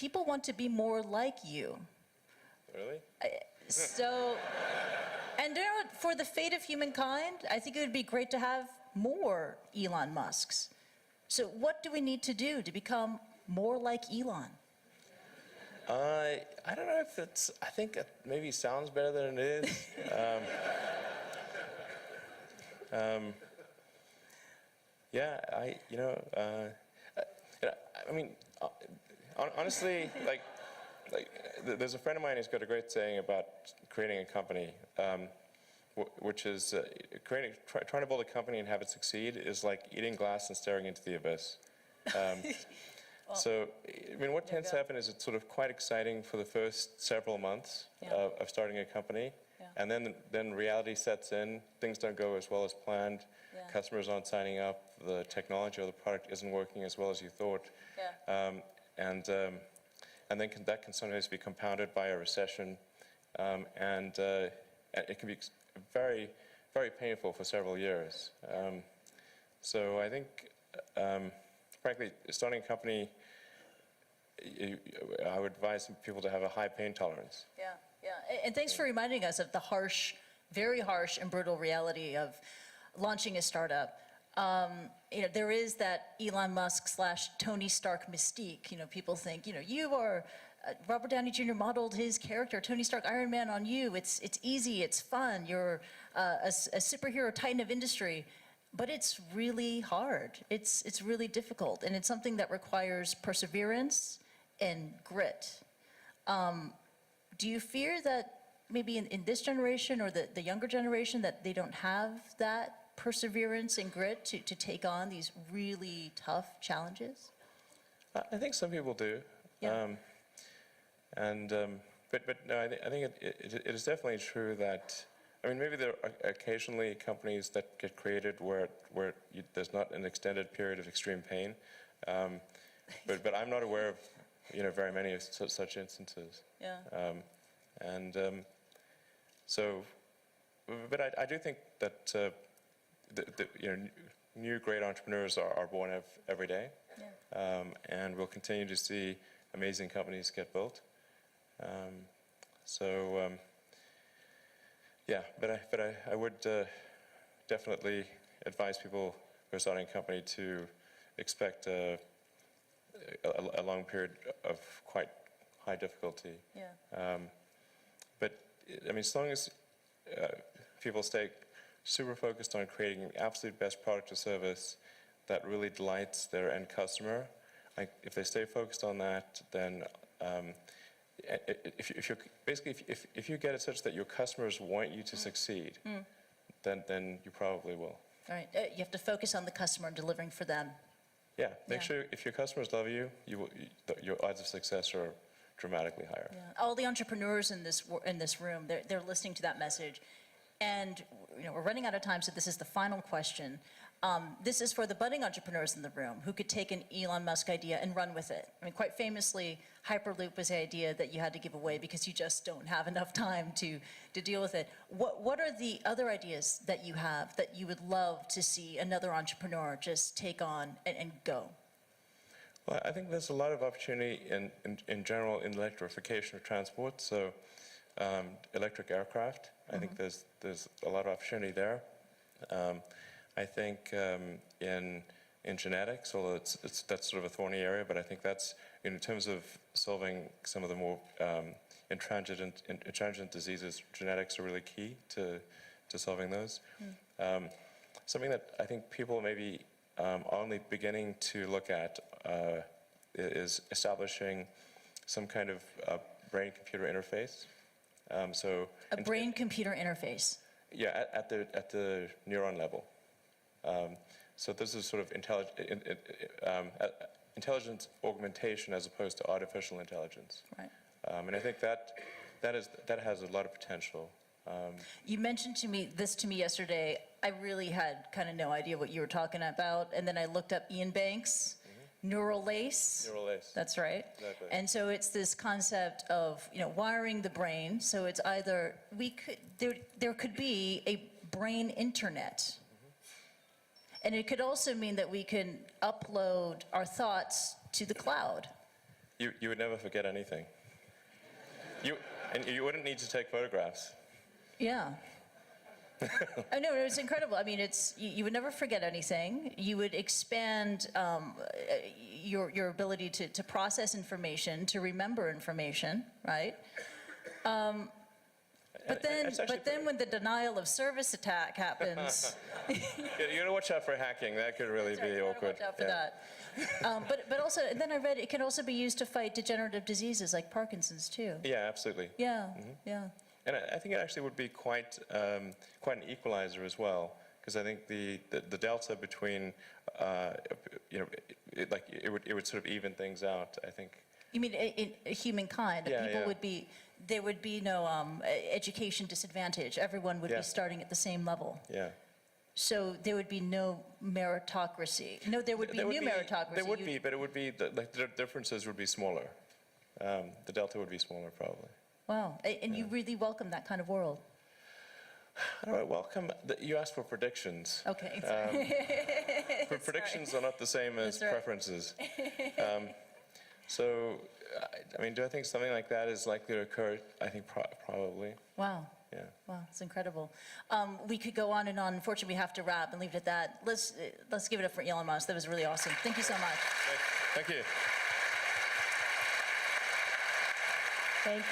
people want to be more like you. Really? So, and you know what, for the fate of humankind, I think it would be great to have more Elon Musks. So what do we need to do to become more like Elon? I don't know if it's, I think it maybe sounds better than it is. Yeah, I mean, honestly, there's a friend of mine who's got a great saying about creating a company, which is trying to build a company and have it succeed is like eating glass and staring into the abyss. Well, so, I mean, what tends to happen is it's sort of quite exciting for the first several months of starting a company, and then reality sets in. Things don't go as well as planned. Customers aren't signing up. The technology or the product isn't working as well as you thought. And then that can sometimes be compounded by a recession, and it can be very, very painful for several years. So I think, frankly, starting a company, I would advise people to have a high pain tolerance. Yeah. And thanks for reminding us of the harsh, very harsh and brutal reality of launching a startup. There is that Elon Musk / Tony Stark mystique. People think, you are, Robert Downey Jr. modeled his character, Tony Stark, Iron Man, on you. It's easy, it's fun. You're a superhero titan of industry. But it's really hard. It's really difficult. And it's something that requires perseverance and grit. Do you fear that maybe in this generation or the younger generation that they don't have that perseverance and grit to take on these really tough challenges? I think some people do. Yeah. But no, I think it is definitely true that, I mean, maybe there are occasionally companies that get created where there's not an extended period of extreme pain, but I'm not aware of very many of such instances. Yeah. So, but I do think that new great entrepreneurs are born every day, and we'll continue to see amazing companies get built. Yeah, but I would definitely advise people who are starting a company to expect a long period of quite high difficulty. Yeah. But I mean, as long as people stay super focused on creating the absolute best product or service that really delights their end customer, if they stay focused on that, then if you get it such that your customers want you to succeed, then you probably will. All right. You have to focus on the customer and delivering for them. Yeah. Make sure if your customers love you, your odds of success are dramatically higher. Yeah. All the entrepreneurs in this room, they're listening to that message. And we're running out of time, so this is the final question. This is for the budding entrepreneurs in the room who could take an Elon Musk idea and run with it. I mean, quite famously, Hyperloop was the idea that you had to give away because you just don't have enough time to deal with it. What are the other ideas that you have that you would love to see another entrepreneur just take on and go? Well, I think there's a lot of opportunity in general in electrification of transport. So electric aircraft, I think there's a lot of opportunity there. I think in genetics, although that's sort of a thorny area, but I think that's in terms of solving some of the more intransigent diseases. Genetics are really key to solving those. Something that I think people maybe are only beginning to look at is establishing some kind of brain-computer interface. So a brain-computer interface. Yeah, at the neuron level. So this is sort of intelligence augmentation as opposed to artificial intelligence. Right. And I think that has a lot of potential. You mentioned to me yesterday. I really had kind of no idea what you were talking about, and then I looked up Ian Banks. Neural lace. Neural lace. That's right. Exactly. And so it's this concept of wiring the brain. So it's either there could be a brain internet, and it could also mean that we can upload our thoughts to the cloud. you would never forget anything. And you wouldn't need to take photographs. Yeah. Oh, no, it's incredible. I mean, you would never forget anything. You would expand your ability to process information, to remember information, right? But then when the denial of service attack happens, You gotta watch out for hacking. That could really be awkward. watch out for that. But also, and then I read it can also be used to fight degenerative diseases like Parkinson's too. Yeah, absolutely. Yeah, yeah. And I think it actually would be quite an equalizer as well, because I think the delta between, it would sort of even things out, I think. You mean in humankind, that Yeah, people yeah. there would be no education disadvantage. Everyone would Yeah. be starting at the same level. Yeah. So there would be no meritocracy. No, there would be new meritocracy. There would be, but it would be, the differences would be smaller. The delta would be smaller, probably. Wow, and you really welcome that kind of world. How do I welcome, you asked for predictions. Okay. Predictions are not the same as That's right. preferences. So, I mean, do I think something like that is likely to occur? I think probably, Wow. yeah. Wow, it's incredible. We could go on and on. Unfortunately, we have to wrap and leave it at that. Let's give it up for Elon Musk. That was really awesome. Thank you so much. Thank you. Thank you.